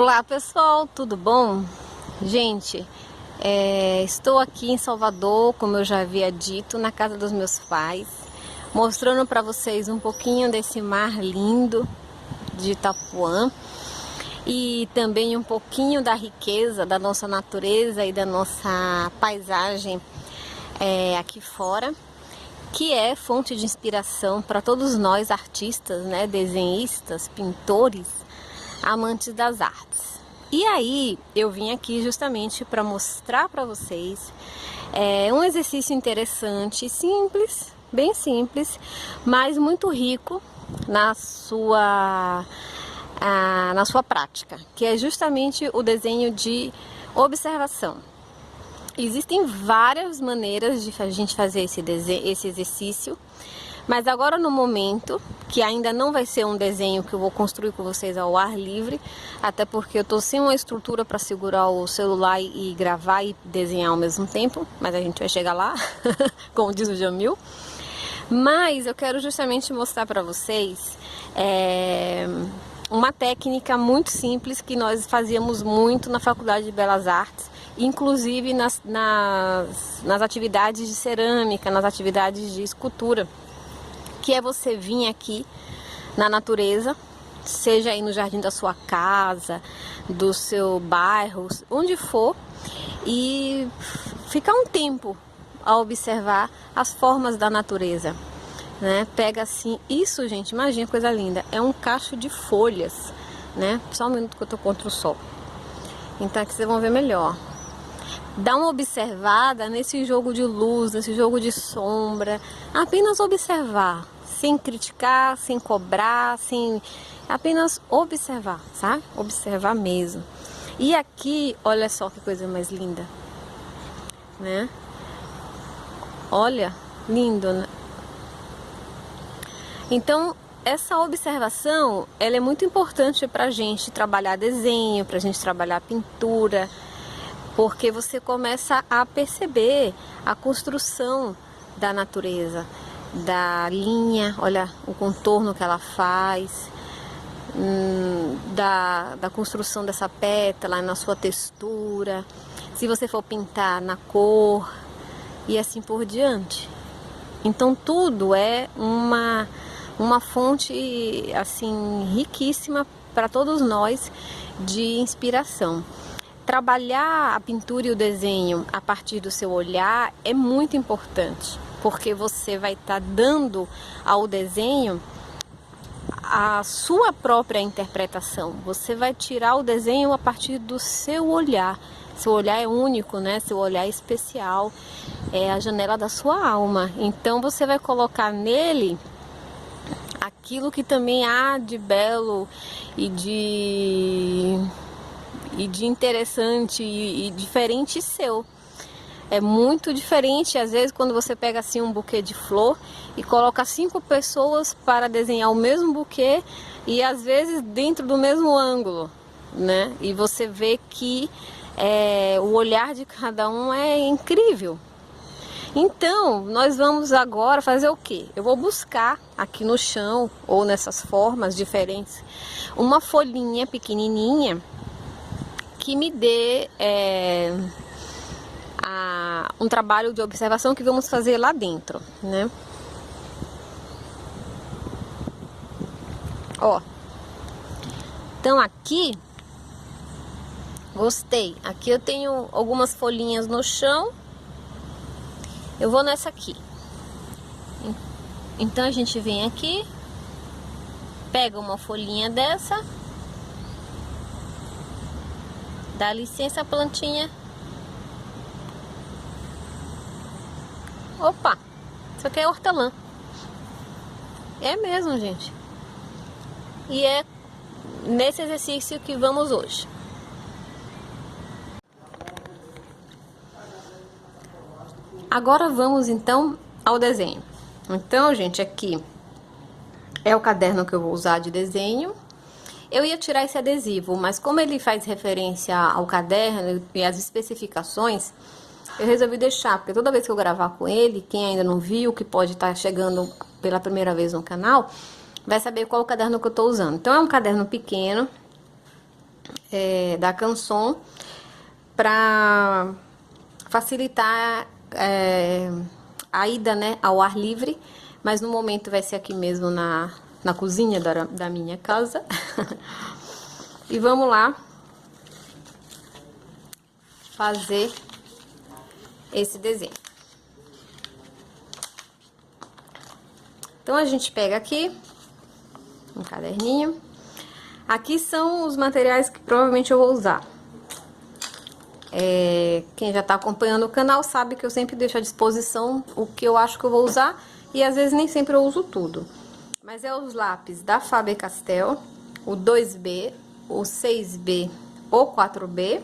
Olá pessoal, tudo bom? Gente, estou aqui em Salvador, como eu já havia dito, na casa dos meus pais, mostrando para vocês um pouquinho desse mar lindo de Itapuã e também um pouquinho da riqueza da nossa natureza e da nossa paisagem aqui fora, que é fonte de inspiração para todos nós artistas, né, desenhistas, pintores, amantes das artes. E aí eu vim aqui justamente para mostrar para vocês um exercício interessante, simples, bem simples, mas muito rico na sua prática, que é justamente o desenho de observação. Existem várias maneiras de a gente fazer esse exercício, mas agora no momento, que ainda não vai ser um desenho que eu vou construir com vocês ao ar livre, até porque eu tô sem uma estrutura para segurar o celular e gravar e desenhar ao mesmo tempo, mas a gente vai chegar lá, como diz o Jamil. Mas eu quero justamente mostrar para vocês uma técnica muito simples que nós fazíamos muito na Faculdade de Belas Artes, inclusive nas atividades de cerâmica, nas atividades de escultura, que é você vir aqui na natureza, seja aí no jardim da sua casa, do seu bairro, onde for, e ficar um tempo a observar as formas da natureza, né? Pega assim, isso gente, imagina que coisa linda, é um cacho de folhas, né? Só um minuto que eu tô contra o sol, então aqui vocês vão ver melhor. Dá uma observada nesse jogo de luz, nesse jogo de sombra, apenas observar, sem criticar, sem cobrar, sem apenas observar, sabe? Observar mesmo. E aqui, olha só que coisa mais linda, né? Olha, lindo, né? Então, essa observação, ela é muito importante pra gente trabalhar desenho, pra gente trabalhar pintura, porque você começa a perceber a construção da natureza, da linha, olha o contorno que ela faz, da construção dessa pétala, na sua textura, se você for pintar na cor e assim por diante. Então tudo é uma fonte assim riquíssima para todos nós de inspiração. Trabalhar a pintura e o desenho a partir do seu olhar é muito importante, porque você vai estar dando ao desenho a sua própria interpretação. Você vai tirar o desenho a partir do seu olhar. Seu olhar é único, né? Seu olhar é especial, é a janela da sua alma. Então você vai colocar nele aquilo que também há de belo e de interessante e diferente seu. É muito diferente, às vezes, quando você pega assim um buquê de flor e coloca 5 pessoas para desenhar o mesmo buquê e às vezes dentro do mesmo ângulo, né? E você vê que o olhar de cada um é incrível. Então, nós vamos agora fazer o quê? Eu vou buscar aqui no chão ou nessas formas diferentes uma folhinha pequenininha que me dê um trabalho de observação que vamos fazer lá dentro, né? Ó, então aqui, gostei, aqui eu tenho algumas folhinhas no chão, eu vou nessa aqui. Então a gente vem aqui, pega uma folhinha dessa, dá licença, plantinha. Opa, isso aqui é hortelã. É mesmo, gente. E é nesse exercício que vamos hoje. Agora vamos então ao desenho. Então, gente, aqui é o caderno que eu vou usar de desenho. Eu ia tirar esse adesivo, mas como ele faz referência ao caderno e às especificações, eu resolvi deixar, porque toda vez que eu gravar com ele, quem ainda não viu, que pode estar chegando pela primeira vez no canal, vai saber qual o caderno que eu estou usando. Então é um caderno pequeno, da Canson para facilitar a ida, né, ao ar livre, mas no momento vai ser aqui mesmo na cozinha da minha casa. E vamos lá fazer esse desenho. Então a gente pega aqui um caderninho. Aqui são os materiais que provavelmente eu vou usar. Quem já tá acompanhando o canal sabe que eu sempre deixo à disposição o que eu acho que eu vou usar. E às vezes nem sempre eu uso tudo. Mas é os lápis da Faber-Castell, o 2B, o 6B ou 4B.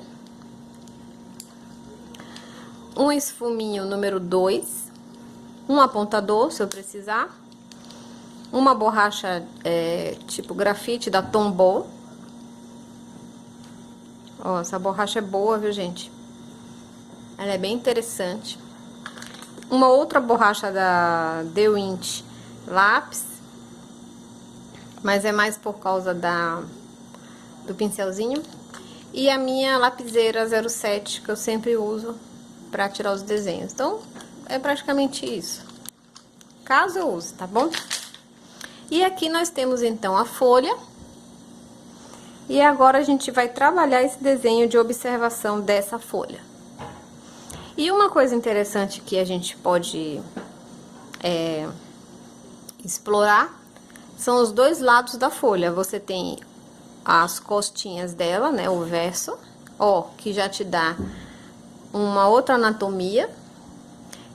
Um esfuminho número 2. Um apontador, se eu precisar. Uma borracha tipo grafite da Tombow. Ó, essa borracha é boa, viu, gente? Ela é bem interessante. Uma outra borracha da The Wint lápis. Mas é mais por causa do pincelzinho. E a minha lapiseira 07, que eu sempre uso pra tirar os desenhos. Então, é praticamente isso. Caso eu use, tá bom? E aqui nós temos, então, a folha. E agora a gente vai trabalhar esse desenho de observação dessa folha. E uma coisa interessante que a gente pode explorar são os dois lados da folha. Você tem as costinhas dela, né, o verso, ó, que já te dá uma outra anatomia.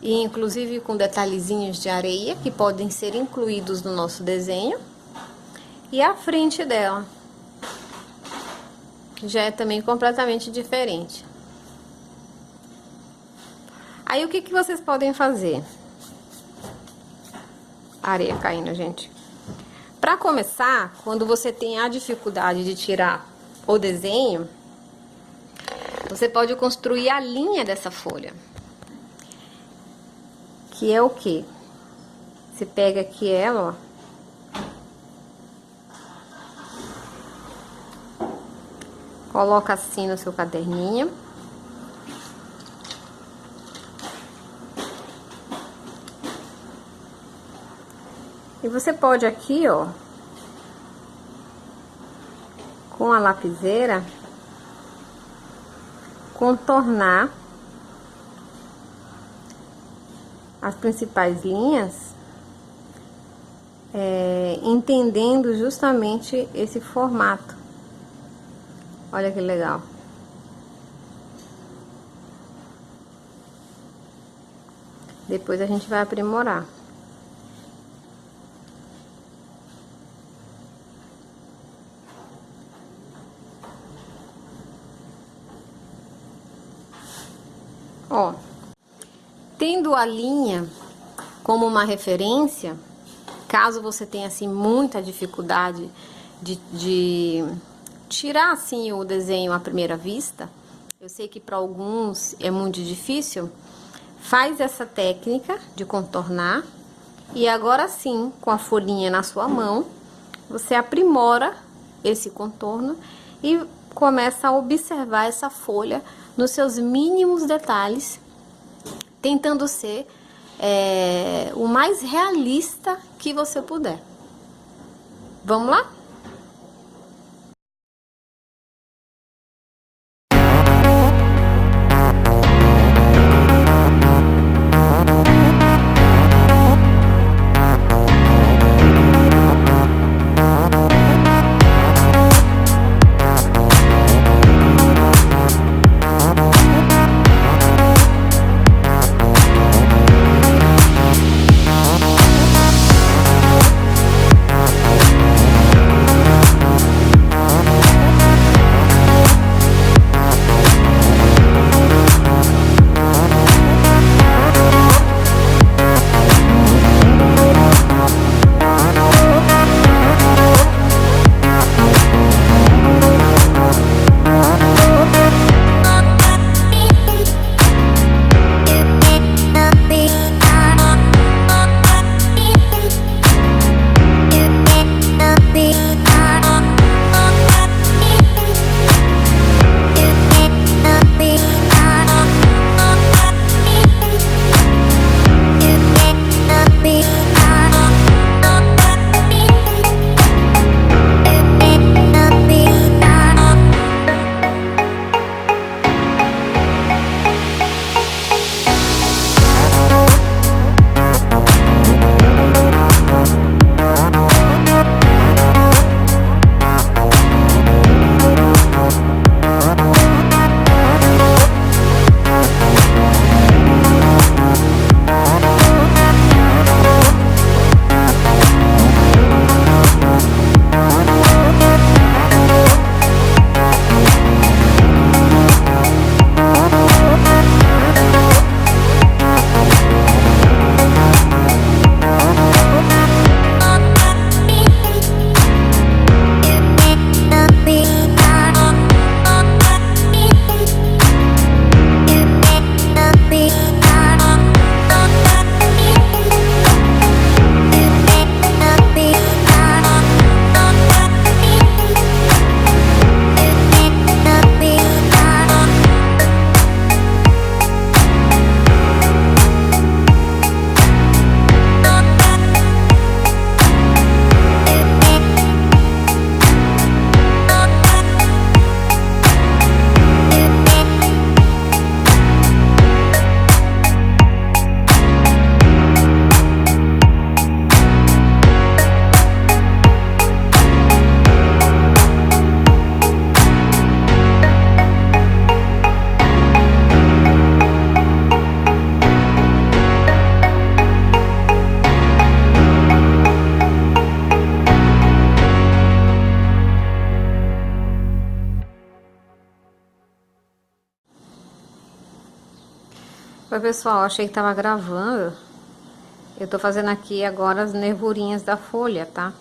E inclusive com detalhezinhos de areia que podem ser incluídos no nosso desenho. E a frente dela, que já é também completamente diferente. Aí o que vocês podem fazer? Areia caindo, gente. Para começar, quando você tem a dificuldade de tirar o desenho, você pode construir a linha dessa folha. Que é o quê? Você pega aqui ela, ó. Coloca assim no seu caderninho. E você pode aqui, ó, com a lapiseira, contornar as principais linhas, entendendo justamente esse formato. Olha que legal. Depois a gente vai aprimorar. Ó, tendo a linha como uma referência, caso você tenha, assim, muita dificuldade de tirar, assim, o desenho à primeira vista, eu sei que para alguns é muito difícil, faz essa técnica de contornar e agora sim, com a folhinha na sua mão, você aprimora esse contorno e começa a observar essa folha nos seus mínimos detalhes, tentando ser o mais realista que você puder. Vamos lá? Oi pessoal, achei que tava gravando. Eu tô fazendo aqui agora as nervurinhas da folha, tá?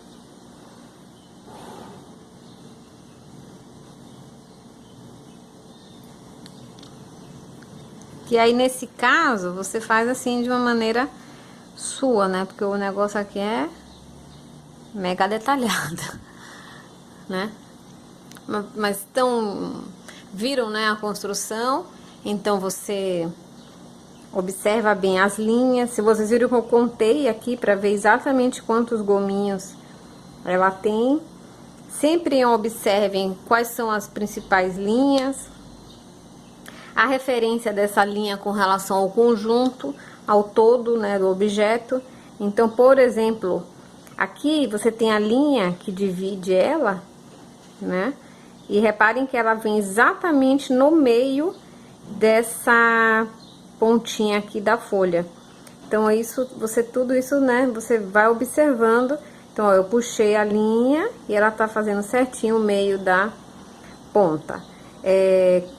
E aí nesse caso, você faz assim de uma maneira sua, né? Porque o negócio aqui é mega detalhado, né? Mas então, viram, né, a construção? Então você observa bem as linhas. Se vocês viram que eu contei aqui para ver exatamente quantos gominhos ela tem. Sempre observem quais são as principais linhas, a referência dessa linha com relação ao conjunto, ao todo, né, do objeto. Então, por exemplo, aqui você tem a linha que divide ela, né? E reparem que ela vem exatamente no meio dessa pontinha aqui da folha. Então, isso, tudo isso, né, você vai observando. Então, ó, eu puxei a linha e ela tá fazendo certinho o meio da ponta.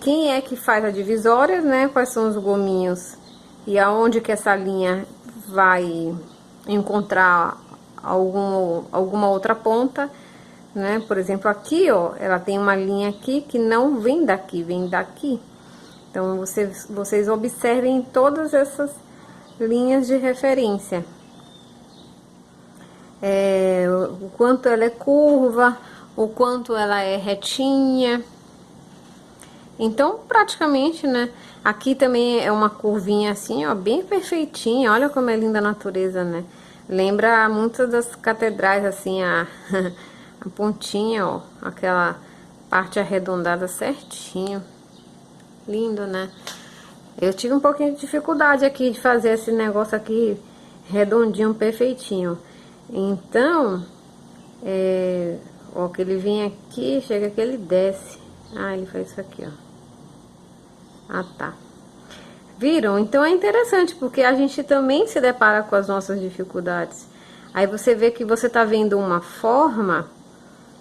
Quem é que faz a divisória, né? Quais são os gominhos e aonde que essa linha vai encontrar alguma outra ponta, né? Por exemplo, aqui, ó, ela tem uma linha aqui que não vem daqui, vem daqui. Então, vocês observem todas essas linhas de referência. O quanto ela é curva, o quanto ela é retinha. Então, praticamente, né? Aqui também é uma curvinha assim, ó, bem perfeitinha. Olha como é linda a natureza, né? Lembra muitas das catedrais, assim, a pontinha, ó. Aquela parte arredondada certinho. Lindo, né? Eu tive um pouquinho de dificuldade aqui de fazer esse negócio aqui redondinho, perfeitinho. Então, ó, que ele vem aqui, chega que ele desce. Ah, ele faz isso aqui, ó. Ah, tá. Viram? Então é interessante, porque a gente também se depara com as nossas dificuldades. Aí você vê que você tá vendo uma forma,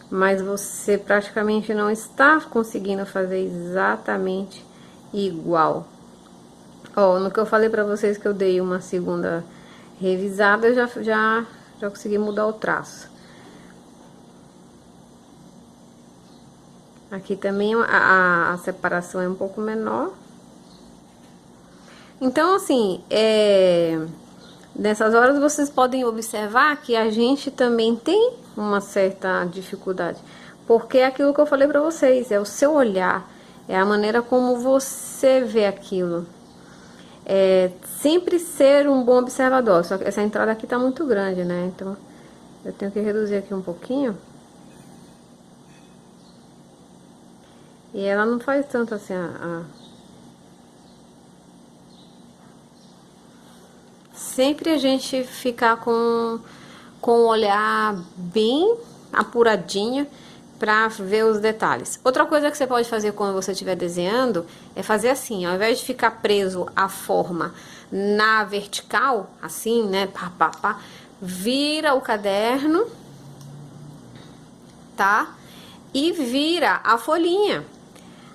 mas você praticamente não está conseguindo fazer exatamente igual. Ó, no que eu falei pra vocês que eu dei uma segunda revisada, eu já consegui mudar o traço. Aqui também a separação é um pouco menor. Então, assim, nessas horas vocês podem observar que a gente também tem uma certa dificuldade. Porque é aquilo que eu falei pra vocês, é o seu olhar, é a maneira como você vê aquilo. Sempre ser um bom observador. Só que essa entrada aqui tá muito grande, né? Então, eu tenho que reduzir aqui um pouquinho. E ela não faz tanto assim, Sempre a gente ficar com o olhar bem apuradinho para ver os detalhes. Outra coisa que você pode fazer quando você estiver desenhando é fazer assim, ao invés de ficar preso à forma na vertical, assim, né, vira o caderno, tá? E vira a folhinha.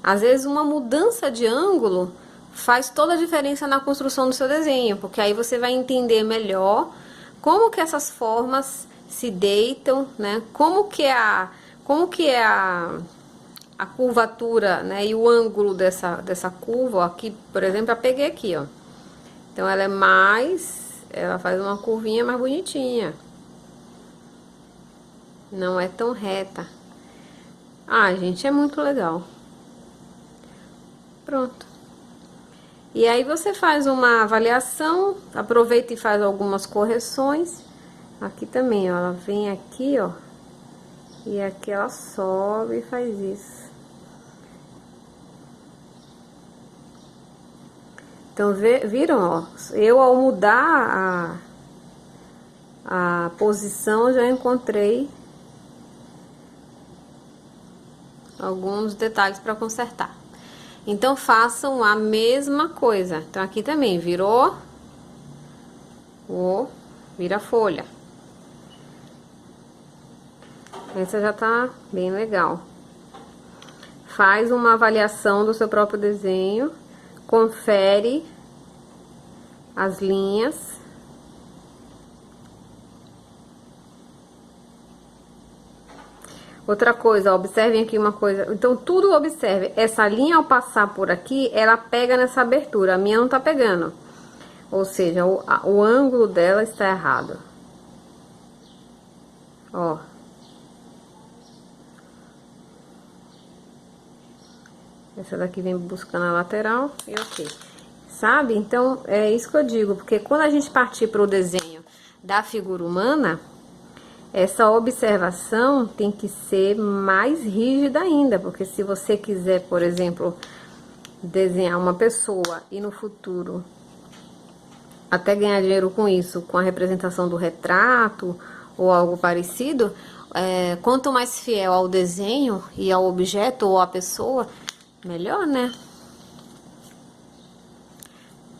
Às vezes uma mudança de ângulo faz toda a diferença na construção do seu desenho, porque aí você vai entender melhor como que essas formas se deitam, né? Como que é a curvatura, né? E o ângulo dessa curva, ó, aqui, por exemplo, eu peguei aqui, ó. Então ela faz uma curvinha mais bonitinha. Não é tão reta. Ah, gente, é muito legal. Pronto. E aí você faz uma avaliação, aproveita e faz algumas correções. Aqui também, ó, ela vem aqui, ó, e aqui ela sobe e faz isso. Então, viram, ó, eu ao mudar a posição, já encontrei alguns detalhes para consertar. Então, façam a mesma coisa. Então, aqui também, virou, vira a folha. Essa já tá bem legal. Faz uma avaliação do seu próprio desenho, confere as linhas. Outra coisa, observem aqui uma coisa. Então, tudo observe. Essa linha, ao passar por aqui, ela pega nessa abertura. A minha não tá pegando. Ou seja, o ângulo dela está errado. Ó. Essa daqui vem buscando a lateral e ok. Sabe? Então, é isso que eu digo. Porque quando a gente partir para o desenho da figura humana, essa observação tem que ser mais rígida ainda, porque se você quiser, por exemplo, desenhar uma pessoa e no futuro até ganhar dinheiro com isso, com a representação do retrato ou algo parecido, quanto mais fiel ao desenho e ao objeto ou à pessoa, melhor, né?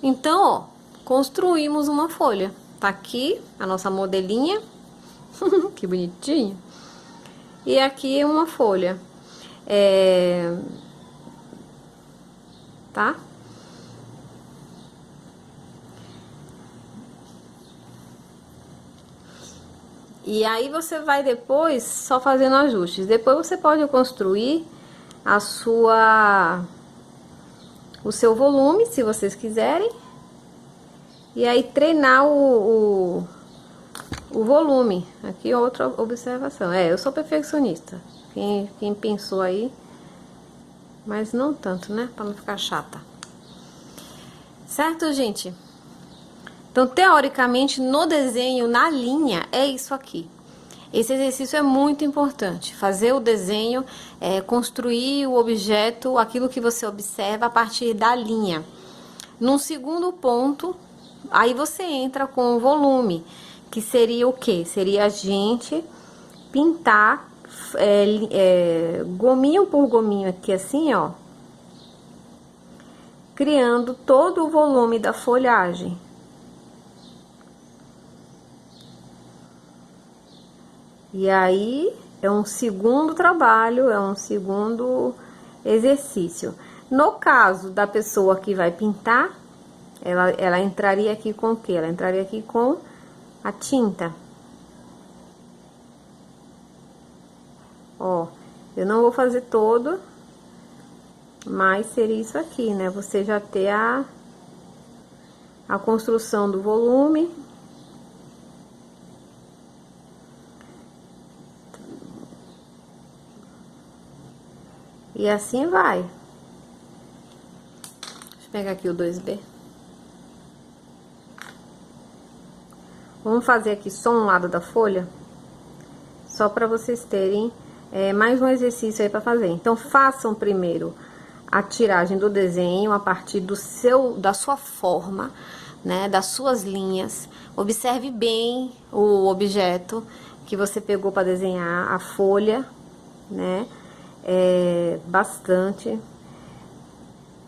Então, ó, construímos uma folha. Tá aqui a nossa modelinha. Que bonitinho. E aqui é uma folha. Tá? E aí você vai depois só fazendo ajustes. Depois você pode construir o seu volume, se vocês quiserem. E aí treinar o volume. Aqui outra observação. Eu sou perfeccionista. Quem pensou aí, mas não tanto, né? Pra não ficar chata. Certo, gente? Então, teoricamente, no desenho, na linha, é isso aqui. Esse exercício é muito importante. Fazer o desenho, construir o objeto, aquilo que você observa a partir da linha. Num segundo ponto, aí você entra com o volume, que seria o quê? Seria a gente pintar gominho por gominho aqui assim, ó. Criando todo o volume da folhagem. E aí, é um segundo trabalho, é um segundo exercício. No caso da pessoa que vai pintar, ela entraria aqui com o quê? Ela entraria aqui com a tinta. Ó, eu não vou fazer todo, mas seria isso aqui, né? Você já ter a construção do volume. E assim vai. Deixa eu pegar aqui o 2B. Vamos fazer aqui só um lado da folha, só para vocês terem mais um exercício aí para fazer. Então, façam primeiro a tiragem do desenho a partir da sua forma, né, das suas linhas. Observe bem o objeto que você pegou para desenhar, a folha, né, bastante.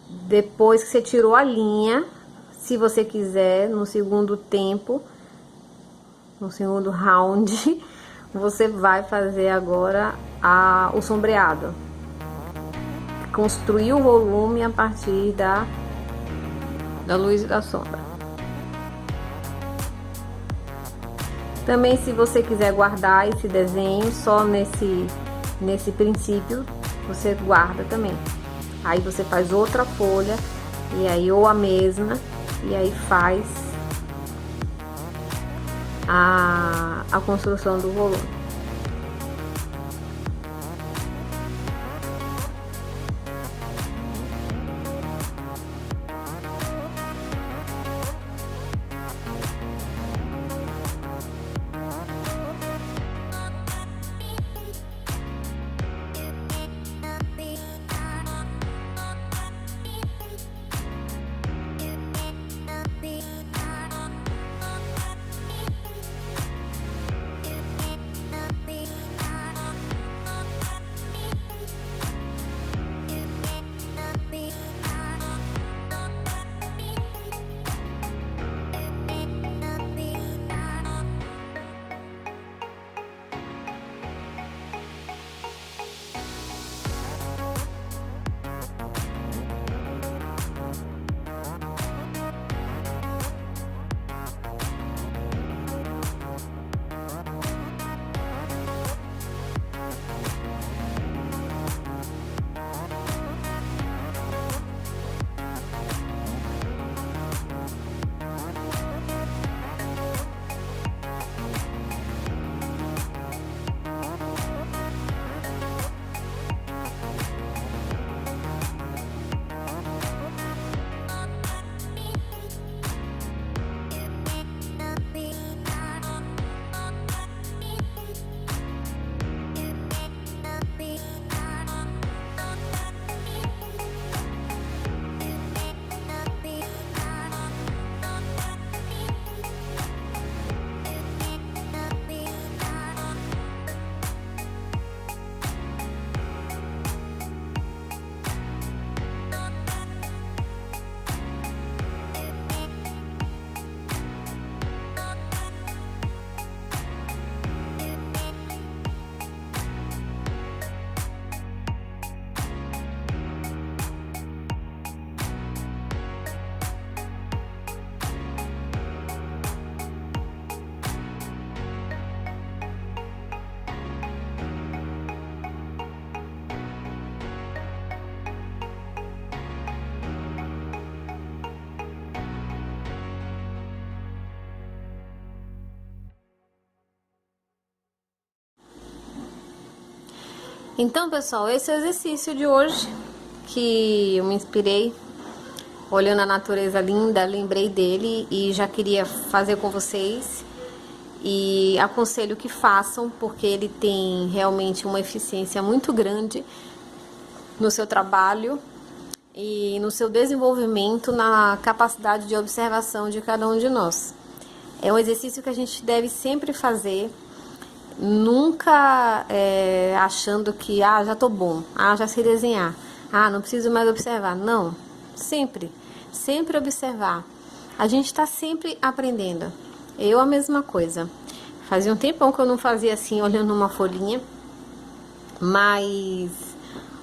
Depois que você tirou a linha, se você quiser, no segundo tempo, no segundo round, você vai fazer agora o sombreado. Construir o volume a partir da luz e da sombra. Também, se você quiser guardar esse desenho só nesse princípio, você guarda também. Aí você faz outra folha, e aí ou a mesma, e aí faz a construção do volume. Então, pessoal, esse é o exercício de hoje que eu me inspirei olhando a natureza linda, lembrei dele e já queria fazer com vocês. E aconselho que façam, porque ele tem realmente uma eficiência muito grande no seu trabalho e no seu desenvolvimento, na capacidade de observação de cada um de nós. É um exercício que a gente deve sempre fazer, nunca achando que já tô bom, já sei desenhar, não preciso mais observar. Não, sempre observar. A gente está sempre aprendendo. Eu a mesma coisa. Fazia um tempão que eu não fazia assim, olhando uma folhinha, mas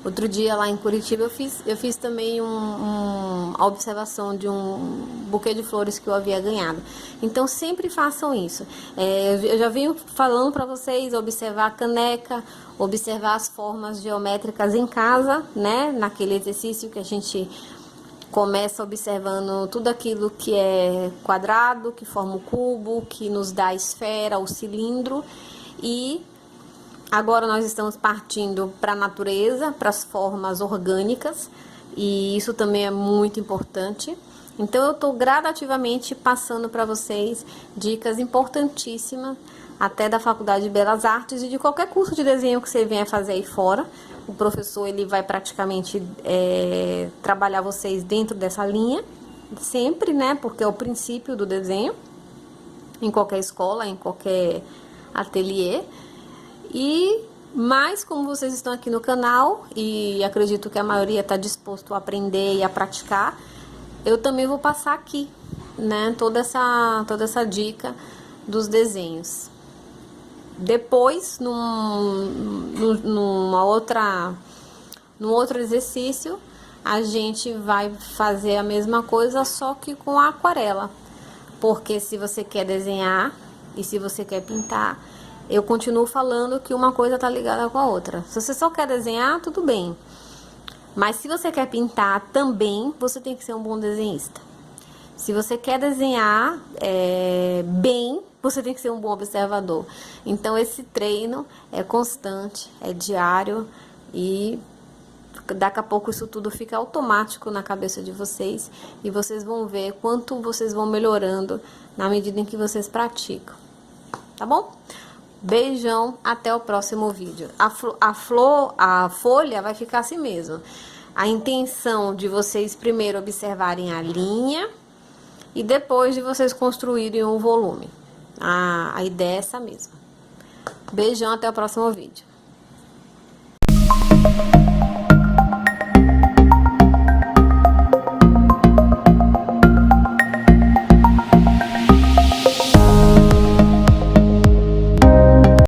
outro dia lá em Curitiba eu fiz também a observação de um buquê de flores que eu havia ganhado. Então sempre façam isso. Eu já venho falando para vocês observar a caneca, observar as formas geométricas em casa, né? Naquele exercício que a gente começa observando tudo aquilo que é quadrado, que forma o cubo, que nos dá a esfera, o cilindro. E agora nós estamos partindo para a natureza, para as formas orgânicas, e isso também é muito importante. Então eu estou gradativamente passando para vocês dicas importantíssimas, até da Faculdade de Belas Artes e de qualquer curso de desenho que você venha fazer aí fora. O professor ele vai praticamente trabalhar vocês dentro dessa linha, sempre, né? Porque é o princípio do desenho, em qualquer escola, em qualquer ateliê. E mais, como vocês estão aqui no canal e acredito que a maioria está disposto a aprender e a praticar, eu também vou passar aqui, né, toda essa dica dos desenhos. Depois, num outro exercício, a gente vai fazer a mesma coisa, só que com a aquarela. Porque se você quer desenhar e se você quer pintar, eu continuo falando que uma coisa tá ligada com a outra. Se você só quer desenhar, tudo bem. Mas se você quer pintar também, você tem que ser um bom desenhista. Se você quer desenhar bem, você tem que ser um bom observador. Então, esse treino é constante, é diário e daqui a pouco isso tudo fica automático na cabeça de vocês e vocês vão ver quanto vocês vão melhorando na medida em que vocês praticam. Tá bom? Beijão, até o próximo vídeo. A folha vai ficar assim mesmo. A intenção de vocês primeiro observarem a linha e depois de vocês construírem o volume. A ideia é essa mesma. Beijão, até o próximo vídeo.